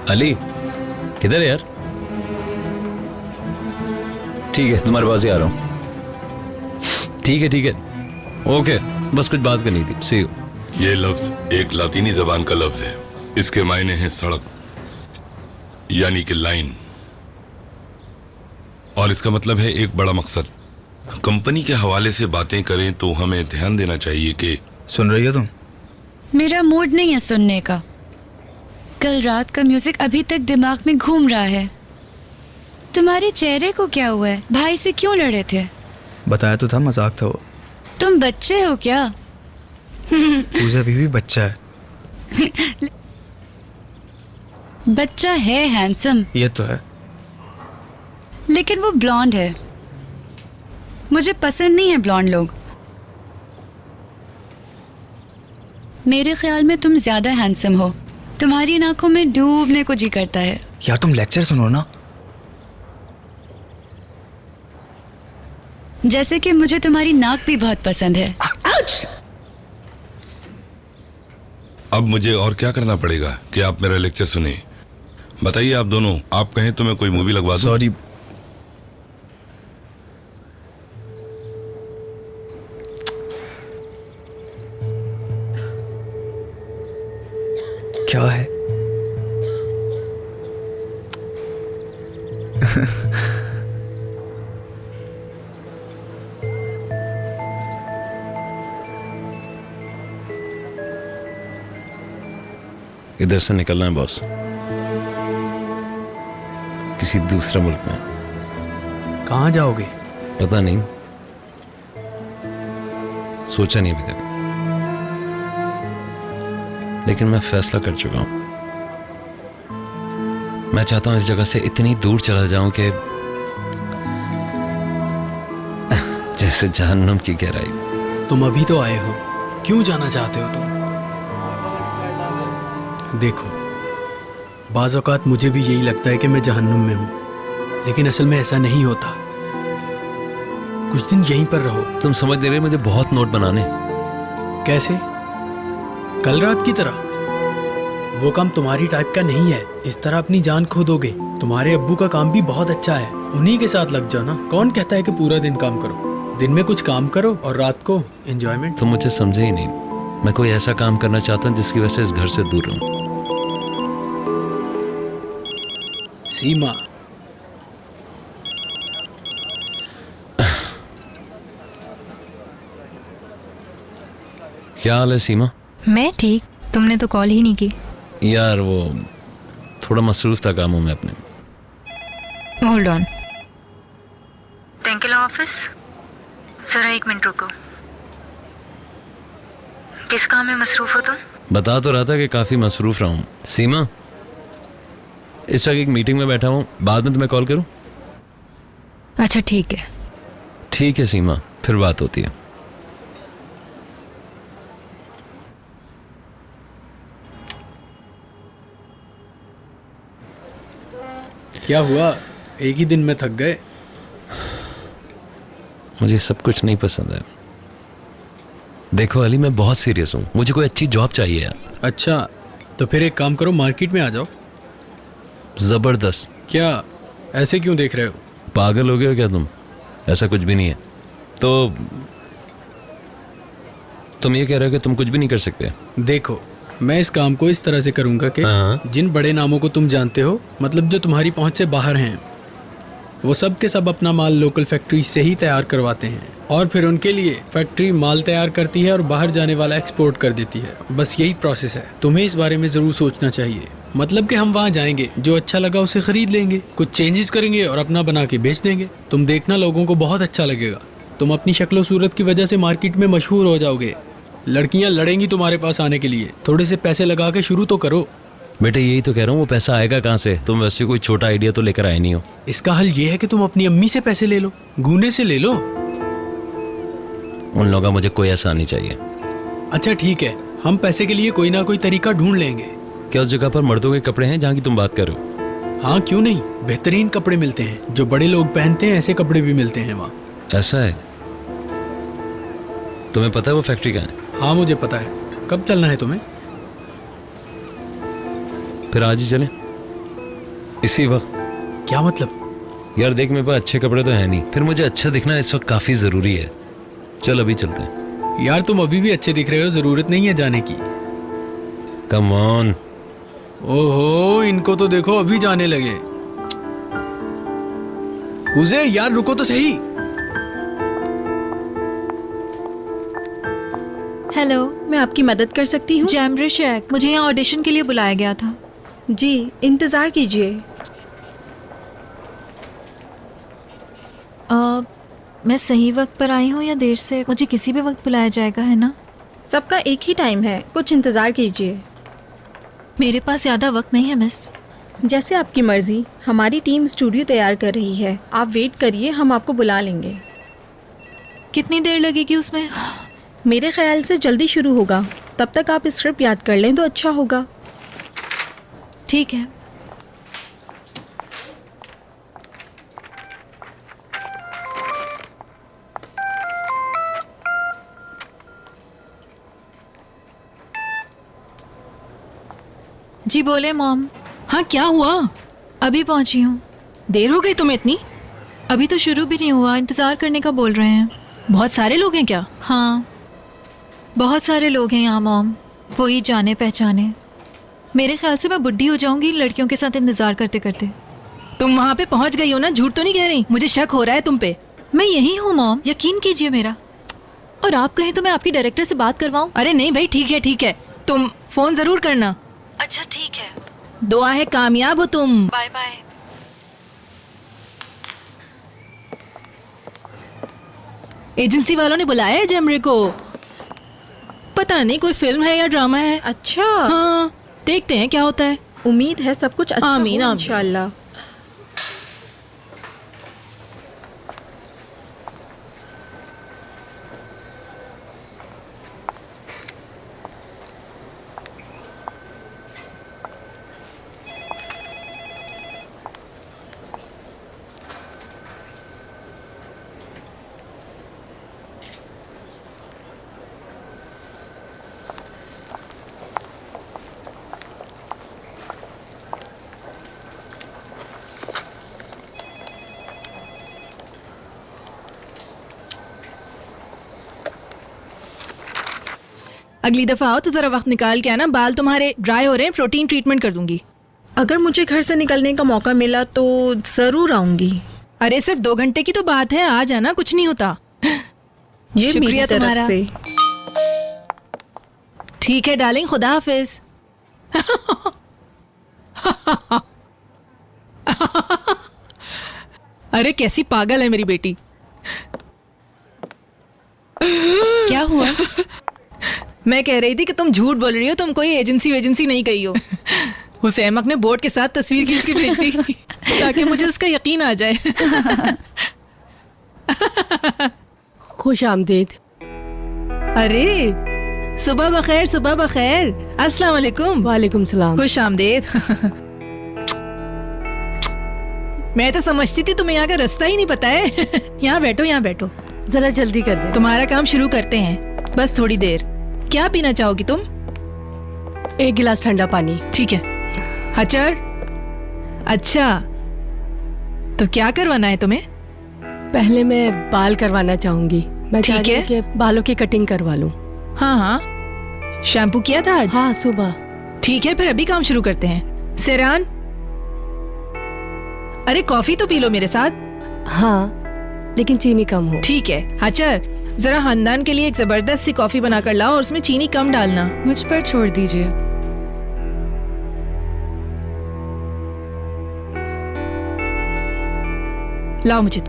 अली किधर है यार? ठीक है, तुम्हारे पास ही आ रहा हूँ। ठीक है, ओके, बस कुछ बात करनी थी। सी यू। ये लफ्ज एक लातीनी जबान का लफ्ज है। इसके मायने हैं सड़क, यानी कि लाइन, और इसका मतलब है एक बड़ा मकसद। कंपनी के हवाले से बातें करें तो हमें ध्यान देना चाहिए कि सुन रही हो तुम? मेरा मूड नहीं है सुनने का। कल रात का म्यूजिक अभी तक दिमाग में घूम रहा है। तुम्हारे चेहरे को क्या हुआ है? भाई से क्यों लड़े थे? बताया तो था, मजाक था वो। तुम बच्चे हो क्या? पूजा अभी भी बच्चा है। बच्चा है हैंडसम, ये तो है। लेकिन वो ब्लॉन्ड है। मुझे पसंद नहीं है ब्लॉन्ड लोग। मेरे ख्याल में तुम ज्यादा हैंडसम हो। तुम्हारी आंखों में डूबने को जी करता है। यार तुम लेक्चर सुनो ना। जैसे कि मुझे तुम्हारी नाक भी बहुत पसंद है। आउच! अब मुझे और क्या करना पड़ेगा कि आप मेरा लेक्चर सुने? बताइए आप दोनों, आप कहें तो मैं कोई मूवी लगवा दूं? सॉरी। क्या है? इधर से निकलना है बॉस, किसी दूसरे मुल्क में। कहाँ जाओगे? पता नहीं, सोचा नहीं अभी तक, लेकिन मैं फैसला कर चुका हूं। मैं चाहता हूं इस जगह से इतनी दूर चला जाऊं कि जैसे जहन्नुम की गहराई। तुम अभी तो आए हो, क्यों जाना चाहते हो तुम? देखो, बाज़ औक़ात मुझे भी यही लगता है कि मैं जहन्नुम में हूँ, लेकिन असल में ऐसा नहीं होता। कुछ दिन यहीं पर रहो। तुम समझ नहीं रहे, मुझे बहुत नोट बनाने। कैसे? कल रात की तरह? वो काम तुम्हारी टाइप का नहीं है। इस तरह अपनी जान खो दोगे। तुम्हारे अब्बू का काम भी बहुत अच्छा है, उन्हीं के साथ लग जाओ ना। कौन कहता है कि पूरा दिन काम करो? दिन में कुछ काम करो और रात को एंजॉयमेंट। तुम मुझे समझे ही नहीं। मैं कोई ऐसा काम करना चाहता हूँ जिसकी वजह से इस घर से दूर रहूं। सीमा, क्या हाल है सीमा? मैं ठीक। तुमने तो कॉल ही नहीं की। यार वो थोड़ा मसरूफ था कामों में अपने। Hold on. तेंकिला ऑफिस, जरा 1 मिनट रुको। किस काम में मसरूफ हो तुम? बता तो रहा था कि काफी मसरूफ रहा हूँ। सीमा, इस वक्त एक मीटिंग में बैठा हूँ, बाद में तुम्हें कॉल करूँ? अच्छा ठीक है। ठीक है सीमा, फिर बात होती है। क्या हुआ? एक ही दिन में थक गए? मुझे सब कुछ नहीं पसंद है। देखो अली, मैं बहुत सीरियस हूँ। मुझे कोई अच्छी जॉब चाहिए यार। अच्छा, तो फिर एक काम करो, मार्केट में आ जाओ। जबरदस्त। क्या ऐसे क्यों देख रहे हो? पागल हो गए हो क्या तुम? ऐसा कुछ भी नहीं है। तो तुम ये कह रहे हो कि तुम कुछ भी नहीं कर सकते? देखो, मैं इस काम को इस तरह से करूंगा कि हाँ। जिन बड़े नामों को तुम जानते हो, मतलब जो तुम्हारी पहुंच से बाहर हैं, वो सब के सब अपना माल लोकल फैक्ट्री से ही तैयार करवाते हैं, और फिर उनके लिए फैक्ट्री माल तैयार करती है और बाहर जाने वाला एक्सपोर्ट कर देती है। बस यही प्रोसेस है। तुम्हें इस बारे में ज़रूर सोचना चाहिए। मतलब कि हम वहाँ जाएंगे, जो अच्छा लगा उसे खरीद लेंगे, कुछ चेंजेस करेंगे और अपना बना के बेच देंगे। तुम देखना, लोगों को बहुत अच्छा लगेगा। तुम अपनी शक्ल सूरत की वजह से मार्केट में मशहूर हो जाओगे। लड़कियां लड़ेंगी तुम्हारे पास आने के लिए। थोड़े से पैसे लगा के शुरू तो करो। बेटे यही तो कह रहा हूँ, वो पैसा आएगा कहाँ से? तुम वैसे कोई छोटा आइडिया तो लेकर आए नहीं हो। इसका हल ये है कि तुम अपनी अम्मी से पैसे ले लो, गूने से ले लो। उन लोगों का मुझे कोई ऐसा नहीं चाहिए। अच्छा ठीक है, हम पैसे के लिए कोई ना कोई तरीका ढूंढ लेंगे। क्या उस जगह पर मर्दों के कपड़े हैं जहाँ की तुम बात कर रहे हो? हाँ क्यों नहीं, बेहतरीन कपड़े मिलते हैं, जो बड़े लोग पहनते हैं, ऐसे कपड़े भी मिलते हैं वहाँ। ऐसा है? तुम्हें पता है वो फैक्ट्री कहाँ है? हाँ मुझे पता है। कब चलना है तुम्हें? फिर आज ही चलें। इसी वक्त। क्या मतलब? यार देख, मेरे पास अच्छे कपड़े तो है नहीं, फिर मुझे अच्छा दिखना इस वक्त काफी जरूरी है। चल अभी चलते हैं। यार तुम अभी भी अच्छे दिख रहे हो, जरूरत नहीं है जाने की। Come on. ओहो, इनको तो देखो अभी जाने लगे। उज़ैर यार रुको तो सही। हेलो, मैं आपकी मदद कर सकती हूँ? जैमरे शेख, मुझे यहाँ ऑडिशन के लिए बुलाया गया था। जी, इंतज़ार कीजिए। मैं सही वक्त पर आई हूँ या देर से? मुझे किसी भी वक्त बुलाया जाएगा, है ना? सबका एक ही टाइम है, कुछ इंतज़ार कीजिए। मेरे पास ज़्यादा वक्त नहीं है मिस। जैसे आपकी मर्ज़ी। हमारी टीम स्टूडियो तैयार कर रही है, आप वेट करिए, हम आपको बुला लेंगे। कितनी देर लगेगी उसमें? मेरे ख्याल से जल्दी शुरू होगा। तब तक आप स्क्रिप्ट याद कर लें तो अच्छा होगा। ठीक है। जी बोले मॉम। हाँ क्या हुआ? अभी पहुंची हूँ। देर हो गई तुम्हें इतनी? अभी तो शुरू भी नहीं हुआ, इंतज़ार करने का बोल रहे हैं। बहुत सारे लोग हैं क्या? हाँ, बहुत सारे लोग हैं यहाँ मॉम, वही जाने पहचाने। मेरे ख्याल से मैं बुढ़ी हो जाऊंगी इन लड़कियों के साथ इंतज़ार करते करते। तुम वहाँ पे पहुँच गई हो ना, झूठ तो नहीं कह रही? मुझे शक हो रहा है तुम पे। मैं यही हूँ मॉम, यकीन कीजिए मेरा। और आप कहें तो मैं आपकी डायरेक्टर से बात करवाऊँ? अरे नहीं भाई, ठीक है ठीक है, तुम फोन जरूर करना। अच्छा ठीक है, दुआ है कामयाब हो तुम। Bye bye. एजेंसी वालों ने बुलाया है जैमरे को। पता नहीं कोई फिल्म है या ड्रामा है। अच्छा, हाँ, देखते हैं क्या होता है। उम्मीद है सब कुछ अच्छा आमीन, हो आमीन। इंशाल्लाह। अगली दफा आओ तो जरा वक्त निकाल के आना, बाल तुम्हारे ड्राई हो रहे हैं, प्रोटीन ट्रीटमेंट कर दूंगी। अगर मुझे घर से निकलने का मौका मिला तो ज़रूर आऊँगी। अरे सिर्फ 2 घंटे की तो बात है, आ जाना, कुछ नहीं होता। ये शुक्रिया मेरी तरफ तुम्हारा। से। ठीक है डार्लिंग, खुदा हाफिज। अरे कैसी पागल है मेरी बेटी। क्या हुआ? मैं कह रही थी कि तुम झूठ बोल रही हो, तुम कोई एजेंसी नहीं गई हो। उस अहमक ने बोर्ड के साथ तस्वीर खींच के भेज दी ताकि मुझे उसका यकीन आ जाए। खुश आमदीद। अरे सुबह बखैर, सुबह बखैर। अस्सलाम वालेकुम। वालेकुम सलाम। खुश आमदीद। मैं तो समझती थी तुम्हें यहाँ का रास्ता ही नहीं पता है। यहाँ बैठो, यहाँ बैठो। जरा जल्दी कर दे। तुम्हारा काम शुरू करते हैं, बस थोड़ी देर। क्या पीना चाहोगी तुम? 1 गिलास ठंडा पानी। ठीक है। हचर, अच्छा तो क्या करवाना है तुम्हें? पहले मैं बाल करवाना चाहूंगी। मैं ठीक चाहती हूँ है। कि बालों की कटिंग करवा लूं। हाँ हाँ, शैम्पू किया था आज? हाँ सुबह। ठीक है, फिर अभी काम शुरू करते हैं। सेरान, अरे कॉफी तो पी लो मेरे साथ। हाँ लेकिन चीनी कम हो। ठीक है। हचर, जरा खानदान के लिए एक जबरदस्त सी कॉफी बनाकर लाओ और उसमें चीनी कम डालना। मुझ पर छोड़ दीजिए। लाओ मुझे।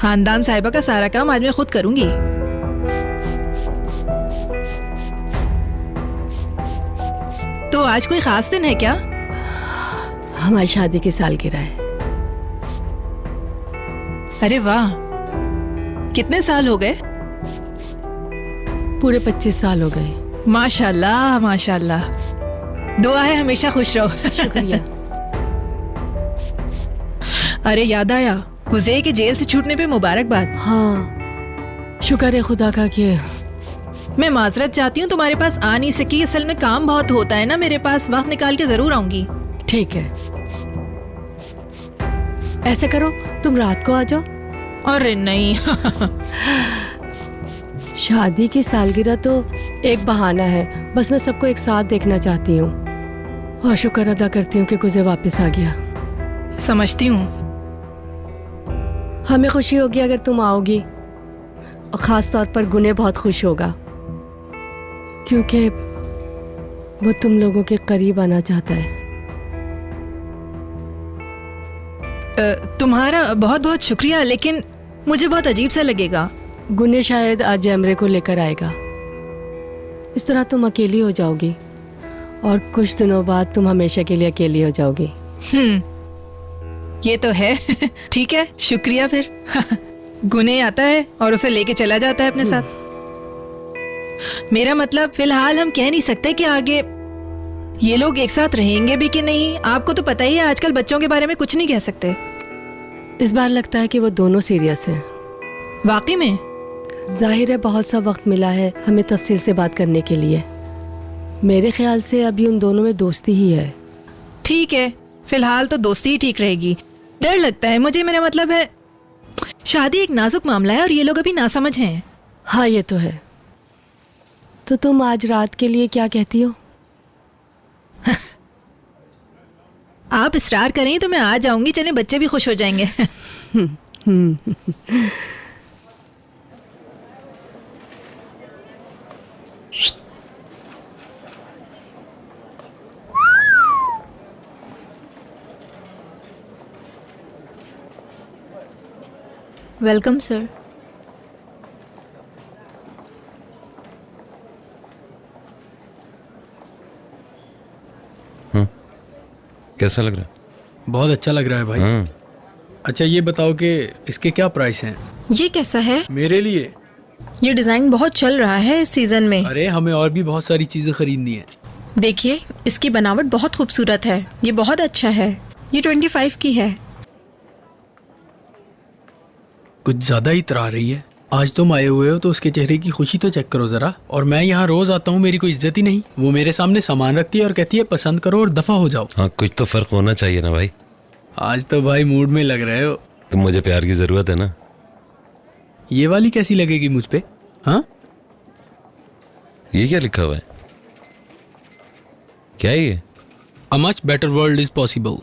खानदान साहिबा का सारा काम आज मैं खुद करूंगी। तो आज कोई खास दिन है क्या? हमारी शादी की सालगिरह है। अरे वाह, कितने साल हो गए? पूरे 25 साल हो गए। माशाल्लाह माशाल्लाह। दुआ है हमेशा खुश रहो। शुक्रिया। अरे याद आया, कुज़े के जेल से छूटने पे मुबारकबाद। हाँ शुक्र है खुदा का कि मैं माजरत चाहती हूँ, तुम्हारे पास आ नहीं सकी। असल में काम बहुत होता है ना मेरे पास, वक्त निकाल के जरूर आऊंगी। ठीक है, ऐसे करो तुम रात को आ जाओ। अरे नहीं। शादी की सालगिरह तो एक बहाना है, बस मैं सबको एक साथ देखना चाहती हूँ और शुक्र अदा करती हूँ कि गुज़े वापस आ गया। समझती हूँ। हमें खुशी होगी अगर तुम आओगी, और ख़ास तौर पर गुने बहुत खुश होगा क्योंकि वो तुम लोगों के करीब आना चाहता है। तुम्हारा बहुत बहुत शुक्रिया, लेकिन मुझे बहुत अजीब सा लगेगा। गुने शायद आज जैमरे को लेकर आएगा, इस तरह तुम अकेली हो जाओगी और कुछ दिनों बाद तुम हमेशा के लिए अकेली हो जाओगी। ये तो है। ठीक है, शुक्रिया फिर। गुने आता है और उसे लेके चला जाता है अपने साथ। मेरा मतलब फिलहाल हम कह नहीं सकते कि आगे ये लोग एक साथ रहेंगे भी कि नहीं। आपको तो पता ही है आजकल बच्चों के बारे में कुछ नहीं कह सकते। इस बार लगता है कि वो दोनों सीरियस हैं। वाकई में? जाहिर है बहुत सा वक्त मिला है हमें तफसील से बात करने के लिए। मेरे ख्याल से अभी उन दोनों में दोस्ती ही है। ठीक है, फिलहाल तो दोस्ती ही ठीक रहेगी। डर लगता है मुझे, मेरा मतलब है शादी एक नाजुक मामला है और ये लोग अभी नासमझ हैं। हाँ ये तो है। तो तुम आज रात के लिए क्या कहती हो? आप इसरार करें तो मैं आ जाऊंगी, चले बच्चे भी खुश हो जाएंगे। Welcome sir. कैसा लग रहा है? बहुत अच्छा लग रहा है भाई। अच्छा ये बताओ कि इसके क्या प्राइस हैं? ये कैसा है? मेरे लिए ये डिजाइन बहुत चल रहा है इस सीजन में। अरे हमें और भी बहुत सारी चीजें खरीदनी है। देखिए इसकी बनावट बहुत खूबसूरत है, ये बहुत अच्छा है। ये 25 की है। कुछ ज्यादा ही इतरा रही है। आज तुम आए हुए हो तो उसके चेहरे की खुशी तो चेक करो जरा। और मैं यहाँ रोज आता हूँ, मेरी कोई इज्जत ही नहीं। वो मेरे सामने सामान रखती है और कहती है पसंद करो और दफा हो जाओ। हाँ कुछ तो फर्क होना चाहिए ना भाई। आज तो भाई मूड में लग रहे हो। तुम मुझे प्यार की जरूरत है ना। ये वाली कैसी लगेगी मुझ पे? हाँ ये क्या लिखा हुआ है? क्या है ये? A much better world is possible.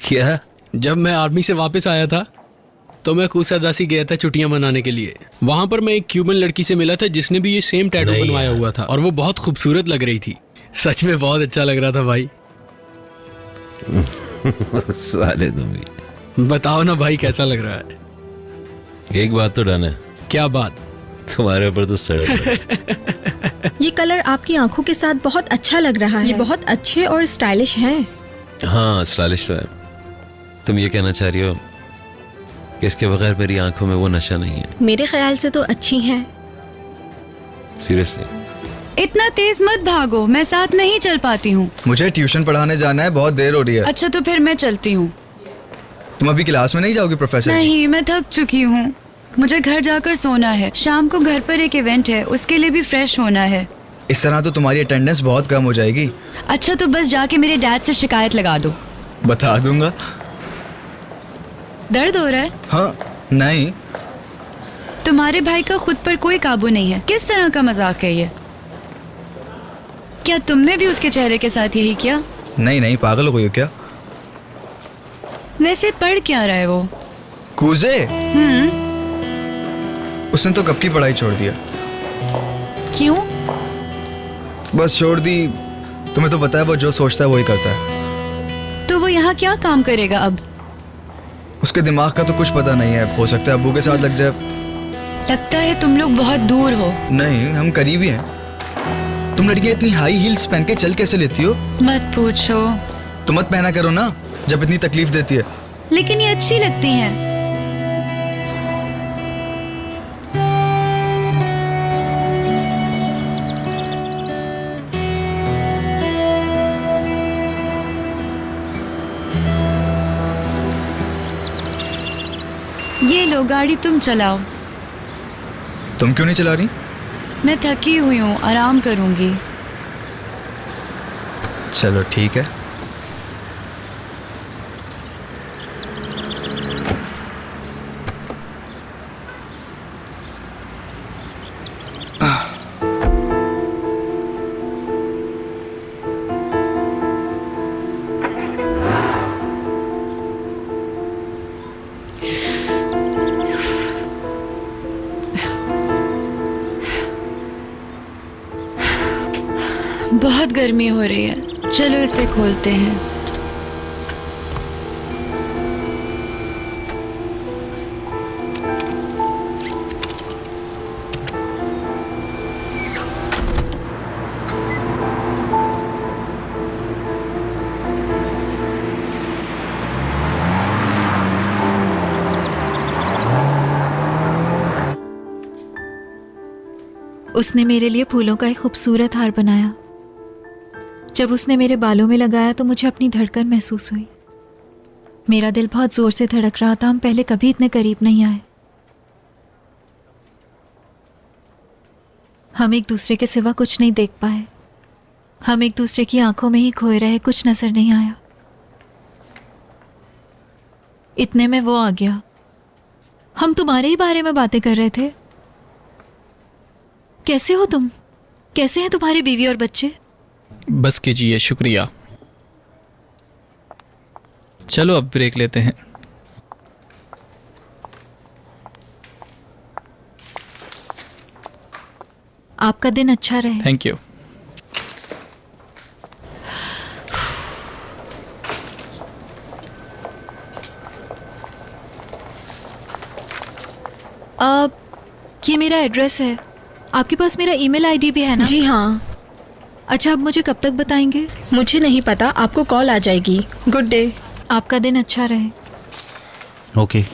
क्या? जब मैं आर्मी से वापस आया था तो मैं कुसादासी गया था छुट्टियां मनाने के लिए। वहां पर मैं एक क्यूबन लड़की से मिला था जिसने भी ये सेम टैटू बनवाया हुआ था और वो बहुत खूबसूरत लग रही थी। सच में बहुत अच्छा लग रहा था भाई। साले तुम भी। बताओ ना भाई कैसा लग रहा है? एक बात तो डन है। क्या बात? तुम्हारे ऊपर तो सड़क। ये कलर आपकी आंखों के साथ बहुत अच्छा लग रहा है। ये बहुत अच्छे और स्टाइलिश हैं। हाँ स्टाइलिश तो है। तुम ये कहना चाह रही हो कि इसके बगैर मेरी आंखों में वो नशा नहीं है? मेरे ख्याल से तो अच्छी हैं। सीरियसली? इतना तेज मत भागो, मैं साथ नहीं चल पाती हूँ। मुझे ट्यूशन पढ़ाने जाना है, बहुत देर हो रही है। अच्छा तो फिर मैं चलती हूँ। तुम अभी क्लास में नहीं जाओगी प्रोफेसर? नहीं, मैं थक चुकी हूँ। मुझे घर जाकर सोना है। शाम को घर पर एक इवेंट है, उसके लिए भी फ्रेश होना है। इस तरह तो तुम्हारी अटेंडेंस बहुत कम हो जाएगी। अच्छा तो बस जाके मेरे डैड से शिकायत लगा दो। बता दूंगा। दर्द हो रहा है? हाँ नहीं। तुम्हारे भाई का खुद पर कोई काबू नहीं है। किस तरह का मजाक है ये? क्या तुमने भी उसके चेहरे के साथ यही किया? नहीं नहीं, पागल हो गई हो क्या? वैसे पढ़ क्या रहा है वो? कूजे? उसने तो कब की पढ़ाई छोड़ दिया। क्यों? बस छोड़ दी। तुम्हें तो पता है वो जो सोचता है वही करता है। तो वो यहाँ क्या काम करेगा अब? उसके दिमाग का तो कुछ पता नहीं है, हो सकता है अब्बू के साथ लग जाए। लगता है तुम लोग बहुत दूर हो। नहीं, हम करीब ही हैं। तुम लड़कियां इतनी हाई हील्स पहन के चल कैसे लेती हो? मत पूछो। तुम मत पहना करो ना जब इतनी तकलीफ देती है। लेकिन ये अच्छी लगती हैं। ये लो गाड़ी तुम चलाओ। तुम क्यों नहीं चला रही? मैं थकी हुई हूँ, आराम करूंगी। चलो ठीक है। बहुत गर्मी हो रही है, चलो इसे खोलते हैं। उसने मेरे लिए फूलों का एक खूबसूरत हार बनाया। जब उसने मेरे बालों में लगाया तो मुझे अपनी धड़कन महसूस हुई। मेरा दिल बहुत जोर से धड़क रहा था। हम पहले कभी इतने करीब नहीं आए। हम एक दूसरे के सिवा कुछ नहीं देख पाए। हम एक दूसरे की आंखों में ही खोए रहे, कुछ नजर नहीं आया। इतने में वो आ गया। हम तुम्हारे ही बारे में बातें कर रहे थे। कैसे हो तुम? कैसे हैं तुम्हारी बीवी और बच्चे? बस कीजिए, शुक्रिया। चलो अब ब्रेक लेते हैं। आपका दिन अच्छा रहे। Thank you. अब ये मेरा एड्रेस है। आपके पास मेरा ईमेल आईडी भी है ना? जी हाँ। अच्छा, आप मुझे कब तक बताएंगे? मुझे नहीं पता, आपको कॉल आ जाएगी। Good day. आपका दिन अच्छा रहे। ओके,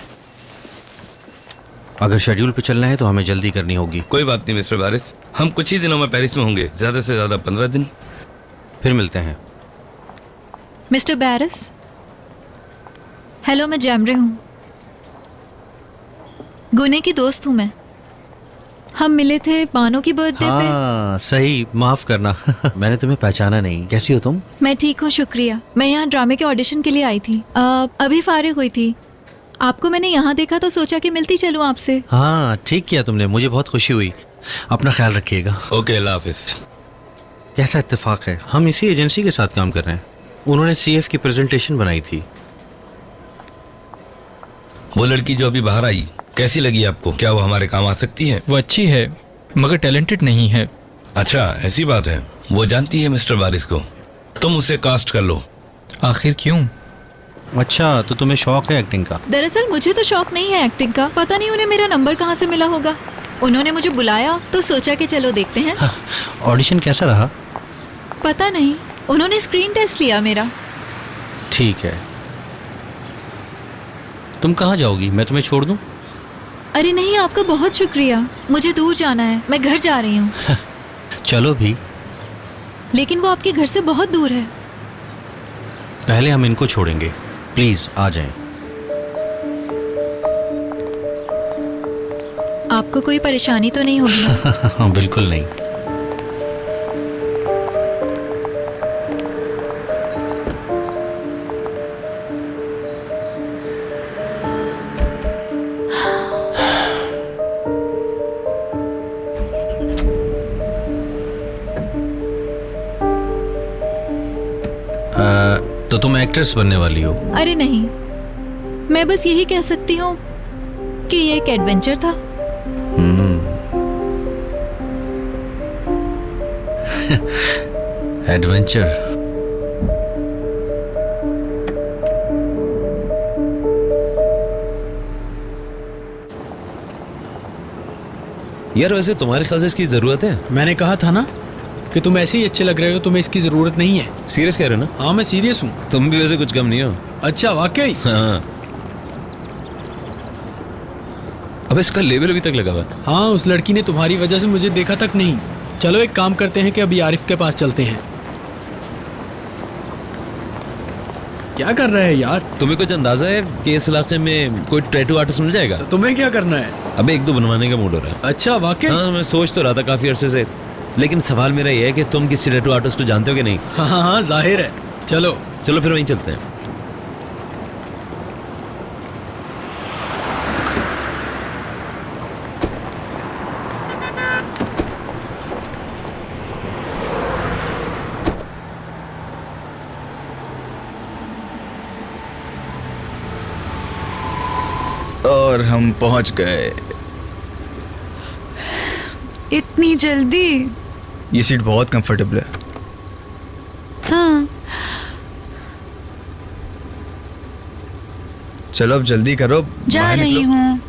अगर शेड्यूल पे चलना है तो हमें जल्दी करनी होगी। कोई बात नहीं मिस्टर बारिस, हम कुछ ही दिनों में पेरिस में होंगे, ज्यादा से ज्यादा 15 दिन। फिर मिलते हैं। मिस्टर बैरिस, हेलो, मैं जैमरे हूँ। गुने की दोस्त हूँ मैं। हम मिले थे बानो की बर्थडे पे। हाँ सही, माफ करना मैंने तुम्हें पहचाना नहीं। कैसी हो तुम? मैं ठीक हूँ, शुक्रिया। मैं यहाँ ड्रामे के ऑडिशन के लिए आई थी। अभी फारिग हुई थी। आपको मैंने यहाँ देखा तो सोचा कि मिलती चलूँ आपसे। हाँ ठीक किया तुमने, मुझे बहुत खुशी हुई। अपना ख्याल रखिएगा। ओके, अल्लाह हाफिज। कैसा इत्तेफाक है, हम इसी एजेंसी के साथ काम कर रहे हैं। उन्होंने CF की प्रेजेंटेशन बनाई थी। वो लड़की जो अभी बाहर आई, कैसी लगी आपको? क्या वो हमारे काम आ सकती है? वो अच्छी है मगर टैलेंटेड नहीं है। अच्छा, ऐसी बात है। वो जानती है मिस्टर बारिस को, तुम उसे कास्ट कर लो। आखिर क्यों? अच्छा, तो तुम्हें शौक है एक्टिंग का? दरअसल मुझे तो शौक नहीं है एक्टिंग का। पता नहीं उन्हें मेरा नंबर कहाँ से मिला होगा। उन्होंने मुझे बुलाया तो सोचा कि चलो देखते हैं। ऑडिशन कैसा रहा? पता नहीं, उन्होंने स्क्रीन टेस्ट लिया मेरा। ठीक है, तुम कहाँ जाओगी? मैं तुम्हें छोड़ दूँ? अरे नहीं, आपका बहुत शुक्रिया। मुझे दूर जाना है, मैं घर जा रही हूँ। चलो भी। लेकिन वो आपके घर से बहुत दूर है। पहले हम इनको छोड़ेंगे, प्लीज आ जाएं। आपको कोई परेशानी तो नहीं होगी ना? बिल्कुल नहीं। तो तुम एक्ट्रेस बनने वाली हो? अरे नहीं, मैं बस यही कह सकती हूँ कि ये एक एडवेंचर था। एडवेंचर। यार वैसे तुम्हारे ख्याल से इसकी जरूरत है? मैंने कहा था ना कि तुम ऐसे ही अच्छे लग रहे हो, तुम्हें इसकी जरूरत नहीं है। सीरियस कह रहे हो ना? हाँ मैं सीरियस हूँ। तुम भी वैसे कुछ कम नहीं हो। अच्छा वाकई? हाँ। अब इसका लेवल अभी तक लगा हुआ है। हाँ, उस लड़की ने तुम्हारी वजह से मुझे देखा तक नहीं। चलो एक काम करते हैं कि अभी आरिफ के पास चलते हैं। क्या कर रहे हैं यार? तुम्हें कुछ अंदाजा है कि इस इलाके में कोई टैटू आर्टिस्ट मिल जाएगा? तो तुम्हें क्या करना है? अबे एक दो बनवाने का मूड हो रहा है। अच्छा वाकई? हाँ मैं सोच तो रहा था काफी अरसे से, लेकिन सवाल मेरा ये है कि तुम किसी टैटू आर्टिस्ट को जानते हो कि नहीं? हाँ हाँ हाँ, जाहिर है। चलो चलो फिर वहीं चलते हैं। और हम पहुंच गए। इतनी जल्दी? ये सीट बहुत कंफर्टेबल है। चलो अब जल्दी करो, जा बाहर रही निकलो। हूँ।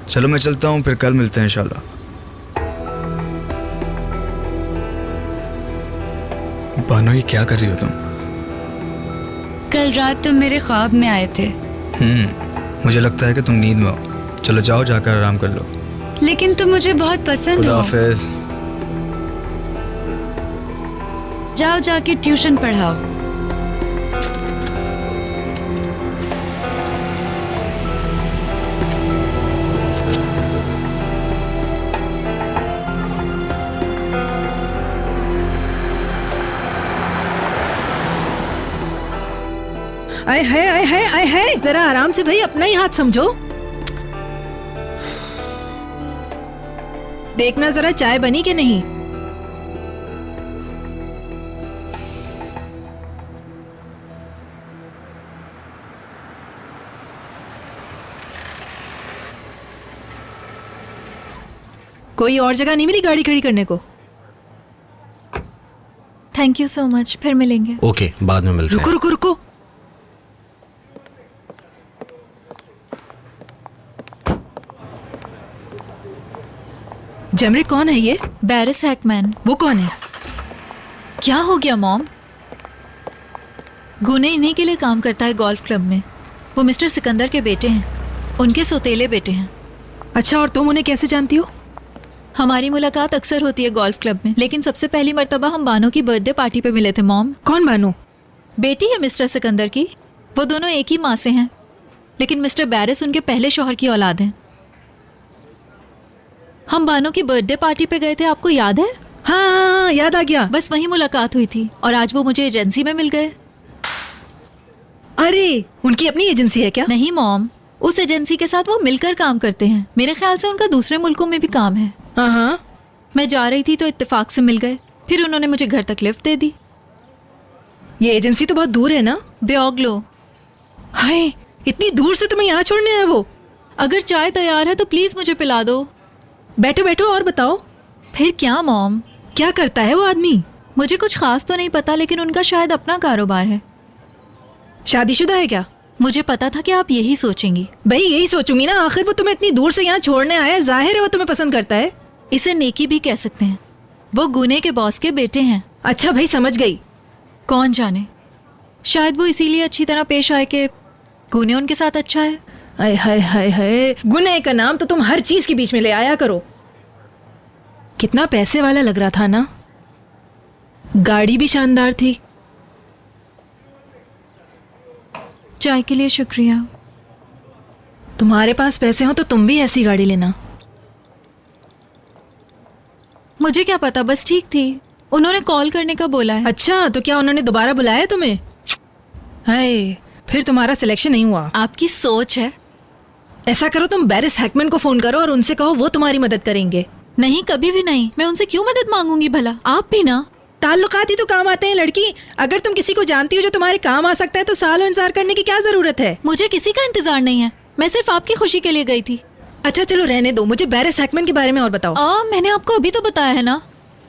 चलो मैं चलता हूँ, फिर कल मिलते हैं इंशाल्लाह। बानो, ये क्या कर रही हो तुम? कल रात तुम मेरे ख्वाब में आए थे, मुझे लगता है कि तुम नींद में हो। चलो जाओ, जाकर आराम कर लो। लेकिन तुम मुझे बहुत पसंद खुदा हो। हाफिज। जाओ जाके ट्यूशन पढ़ाओ। आए है आए है आए है, जरा आराम से भाई, अपना ही हाथ समझो। देखना जरा चाय बनी कि नहीं। कोई और जगह नहीं मिली गाड़ी खड़ी करने को? थैंक यू सो मच, फिर मिलेंगे। ओके, बाद में मिलते हैं। रुको रुको रुको, जमरे कौन है ये? बैरिस हैकमैन। वो कौन है? क्या हो गया मॉम? गुने इन्हीं के लिए काम करता है गोल्फ क्लब में। वो मिस्टर सिकंदर के बेटे हैं, उनके सौतेले बेटे हैं। अच्छा, और तुम उन्हें कैसे जानती हो? हमारी मुलाकात अक्सर होती है गोल्फ क्लब में, लेकिन सबसे पहली मर्तबा हम बानो की बर्थडे पार्टी पे मिले थे मॉम। कौन बानो? बेटी है मिस्टर सिकंदर की। वो दोनों एक ही माँ से हैं, लेकिन मिस्टर बैरिस उनके पहले शौहर की औलाद हैं। हम बानो की बर्थडे पार्टी पे गए थे, आपको याद है? हाँ, याद आ गया। बस वही मुलाकात हुई थी और आज वो मुझे एजेंसी में मिल गए। अरे, उनकी अपनी एजेंसी है क्या? नहीं मॉम, उस एजेंसी के साथ वो मिलकर काम करते हैं। मेरे ख्याल से उनका दूसरे मुल्कों में भी काम है। हाँ, मैं जा रही थी तो इत्तेफाक से मिल गए, फिर उन्होंने मुझे घर तक लिफ्ट दे दी। ये एजेंसी तो बहुत दूर है ना? ब्योगलो। हाय, इतनी दूर से तुम्हें यहाँ छोड़ने आया वो? अगर चाय तैयार है तो प्लीज मुझे पिला दो। बैठो बैठो और बताओ। फिर क्या मॉम? क्या करता है वो आदमी? मुझे कुछ खास तो नहीं पता, लेकिन उनका शायद अपना कारोबार है। शादीशुदा है क्या? मुझे पता था कि आप यही सोचेंगी। भाई यही सोचूंगी ना, आखिर वो तुम्हें इतनी दूर से यहाँ छोड़ने आया है, जाहिर है वो तुम्हें पसंद करता है। इसे नेकी भी कह सकते हैं। वो गुने के बॉस के बेटे हैं। अच्छा भाई, समझ गई। कौन जाने, शायद वो इसीलिए अच्छी तरह पेश आए कि गुने उनके साथ अच्छा है। हाय हाय हाय हाय, गुने का नाम तो तुम हर चीज के बीच में ले आया करो। कितना पैसे वाला लग रहा था ना, गाड़ी भी शानदार थी। चाय के लिए शुक्रिया। तुम्हारे पास पैसे हो तो तुम भी ऐसी गाड़ी लेना। मुझे क्या पता, बस ठीक थी। उन्होंने कॉल करने का बोला है। अच्छा, तो क्या उन्होंने दोबारा बुलाया तुम्हें? हाय, फिर तुम्हारा सिलेक्शन नहीं हुआ। आपकी सोच है। ऐसा करो, तुम बैरिस हैकमैन को फोन करो और उनसे कहो वो तुम्हारी मदद करेंगे। नहीं, कभी भी नहीं। मैं उनसे क्यों मदद मांगूंगी भला? आप भी ना। ताल्लुकात ही तो काम आते हैं लड़की। अगर तुम किसी को जानती हो जो तुम्हारे काम आ सकता है तो सालों इंतजार करने की क्या जरूरत है? मुझे किसी का इंतजार नहीं है, मैं सिर्फ आपकी खुशी के लिए गई थी। अच्छा चलो रहने दो, मुझे बैरिस हैकमैन के बारे में और बताओ। मैंने आपको अभी तो बताया है ना।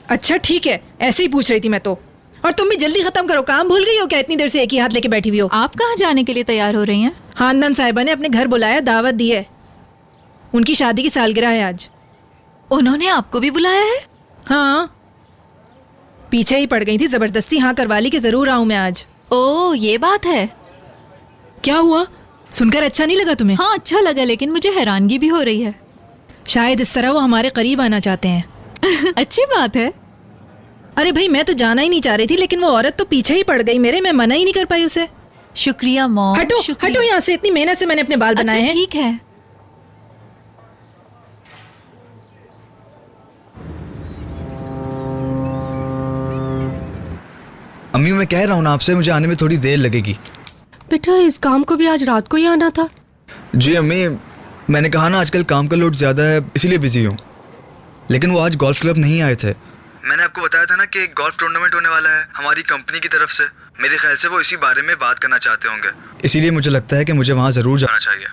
अच्छा ठीक है, ऐसे ही पूछ रही थी मैं तो। और तुम भी जल्दी खत्म करो, काम भूल गई हो क्या? इतनी देर से एक ही हाथ लेके बैठी हुई हो। आप कहाँ जाने के लिए तैयार हो रही हैं? खानदान साहिबा ने अपने घर बुलाया, दावत दी है। उनकी शादी की सालगिरह है आज। उन्होंने आपको भी बुलाया है? हाँ, पीछे ही पड़ गई थी, जबरदस्ती हाँ करवा ली कि जरूर आऊं मैं आज। ओह, ये बात है। क्या हुआ, सुनकर अच्छा नहीं लगा तुम्हें? हाँ अच्छा लगा, लेकिन मुझे हैरानगी भी हो रही है। शायद इस तरह वो हमारे करीब आना चाहते हैं। अच्छी बात है। अरे भाई, मैं तो जाना ही नहीं चाह रही थी, लेकिन वो औरत तो पीछे ही पड़ गई मेरे, मैं मना ही नहीं कर पाई उसे। शुक्रिया मॉम। हटो हटो यहाँ से, इतनी मेहनत से मैंने अपने बाल बनाए हैं। ठीक है। अम्मी, मैं कह रहा हूँ ना आपसे, मुझे आने में थोड़ी देर लगेगी। बेटा, इस काम को भी आज रात को ही आना था। जी अम्मी, मैंने कहा ना आजकल काम का लोड ज़्यादा है, इसीलिए बिजी हूँ। लेकिन वो आज गोल्फ क्लब नहीं आए थे। मैंने आपको बताया था ना कि एक गोल्फ टूर्नामेंट होने वाला है हमारी कंपनी की तरफ से। मेरे ख्याल से वो इसी बारे में बात करना चाहते होंगे, इसीलिए मुझे लगता है कि मुझे वहाँ ज़रूर जाना चाहिए।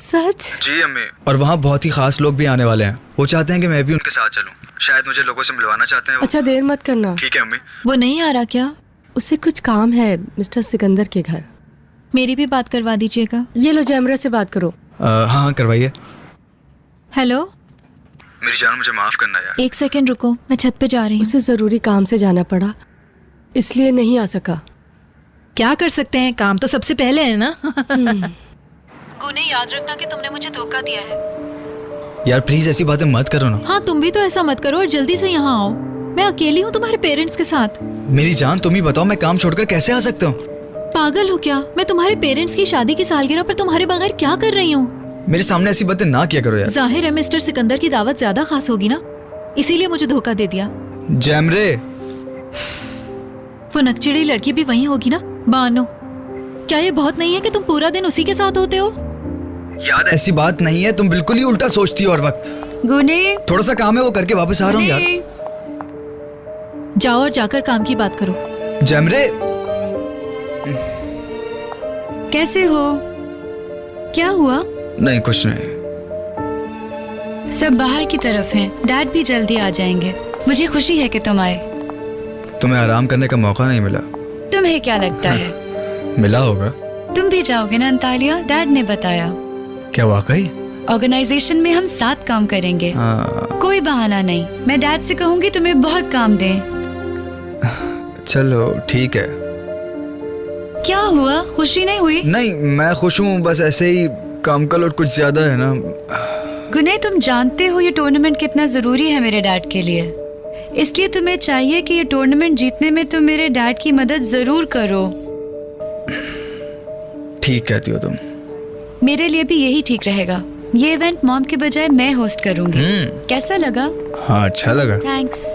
सच? जी अम्मी, और वहाँ बहुत ही खास लोग भी आने वाले हैं। वो चाहते हैं कि मैं भी उनके साथ चलूँ। शायद मुझे लोगों से मिलवाना चाहते हैं वो। अच्छा, देर मत करना। ठीक है अम्मी। वो नहीं आ रहा क्या? उसे कुछ काम है मिस्टर सिकंदर के घर। मेरी भी बात करवा दीजिएगा। ये लो जैमरे से बात करो। हाँ करवाइए। हेलो, मेरी जान मुझे माफ़ करना यार। 1 सेकंड रुको, मैं छत पे जा रही हूँ। उसे ज़रूरी काम से जाना पड़ा, इसलिए नहीं आ सका। क्या कर सकते हैं, काम तो सबसे पहले है ना। गुने, याद रखना कि तुमने मुझे धोखा दिया है। यार प्लीज ऐसी बातें मत करो ना। हाँ, तुम भी तो ऐसा मत करो और जल्दी से यहाँ आओ। मैं अकेली हूँ तुम्हारे पेरेंट्स के साथ। मेरी जान तुम ही बताओ, मैं काम छोड़कर कैसे आ सकता हूँ? पागल हो क्या? मैं तुम्हारे पेरेंट्स की शादी की सालगिरह पर तुम्हारे बगैर क्या कर रही हूँ? मेरे सामने ऐसी बातें ना किया करो यार। जाहिर है मिस्टर सिकंदर की दावत ज्यादा खास होगी ना, इसीलिए मुझे धोखा दे दिया। जैमरे, वो नकचिड़ी लड़की भी वही होगी ना? बानो, क्या ये बहुत नहीं है कि तुम पूरा दिन उसी के साथ होते हो? यार ऐसी बात नहीं है, तुम बिल्कुल ही उल्टा सोचती हो हर वक्त। गुने, थोड़ा सा काम है वो करके वापस आ रहा हूँ यार। जाओ और जाकर काम की बात करो। जैमरे, कैसे हो? क्या हुआ? नहीं कुछ नहीं। सब बाहर की तरफ हैं। डैड भी जल्दी आ जाएंगे। मुझे खुशी है कि तुम आए। तुम्हें आराम करने का मौका नहीं मिला। तुम्हें क्या लगता है? मिला होगा। तुम भी जाओगे ना अंतालिया? डैड ने बताया। क्या वाकई? ऑर्गेनाइजेशन में हम साथ काम करेंगे। कोई बहाना नहीं। मैं डैड से कहूंगी तुम्हें बहुत काम दें। चलो ठीक है। क्या हुआ? खुशी नहीं हुई? नहीं, मैं खुश हूँ, बस ऐसे ही काम का लोड कुछ ज्यादा है ना। गुने, तुम जानते हो ये टूर्नामेंट कितना जरूरी है मेरे डैड के लिए, इसलिए तुम्हें चाहिए कि ये टूर्नामेंट जीतने में तुम मेरे डैड की मदद जरूर करो। ठीक कहती हो तुम। मेरे लिए भी यही ठीक रहेगा। ये इवेंट मॉम के बजाय मैं होस्ट करूंगी। कैसा लगा? हाँ अच्छा लगा। थैंक्स।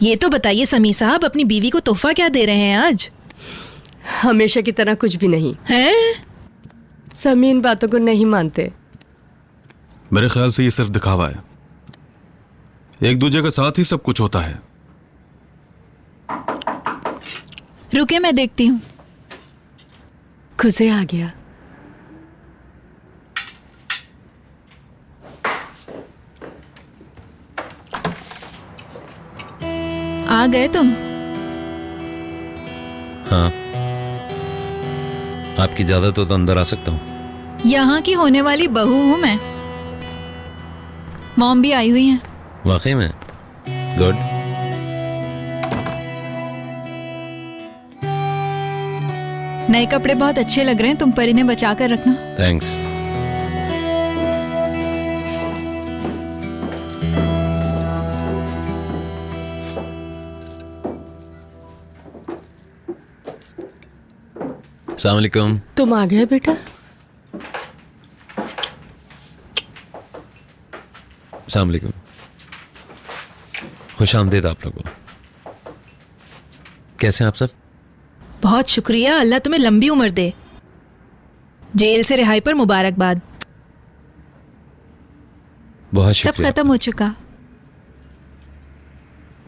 ये तो बताइए समी साहब, अपनी बीवी को तोहफा क्या दे रहे हैं आज? हमेशा की तरह कुछ भी नहीं हैं? समी इन बातों को नहीं मानते। मेरे ख्याल से ये सिर्फ दिखावा है। एक दूसरे के साथ ही सब कुछ होता है। रुके, मैं देखती हूँ। खुशे आ गया। आ गए तुम? हाँ, आपकी इजाजत हो तो अंदर आ सकता हूँ। यहाँ की होने वाली बहू हूँ मैं। मॉम भी आई हुई हैं। वाकई में? गुड। नए कपड़े बहुत अच्छे लग रहे हैं तुम पर, इन्हें बचा कर रखना। थैंक्स। अस्सलाम वालेकुम। तुम आ गए बेटा? अस्सलाम वालेकुम। खुश आमदीद आप लोगों। कैसे हैं आप सब? बहुत शुक्रिया, अल्लाह तुम्हें लंबी उम्र दे। जेल से रिहाई पर मुबारकबाद। बहुत सब शुक्रिया। खत्म हो चुका।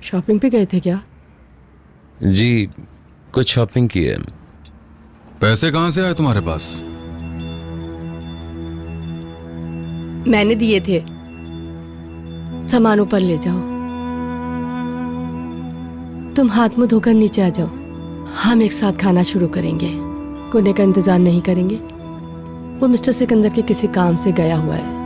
शॉपिंग पे गए थे क्या? जी, कुछ शॉपिंग की है। पैसे कहाँ से आए तुम्हारे पास? मैंने दिए थे। सामान ऊपर ले जाओ। तुम हाथ मुंह धोकर नीचे आ जाओ। हम एक साथ खाना शुरू करेंगे। कोने का इंतजार नहीं करेंगे। वो मिस्टर सिकंदर के किसी काम से गया हुआ है।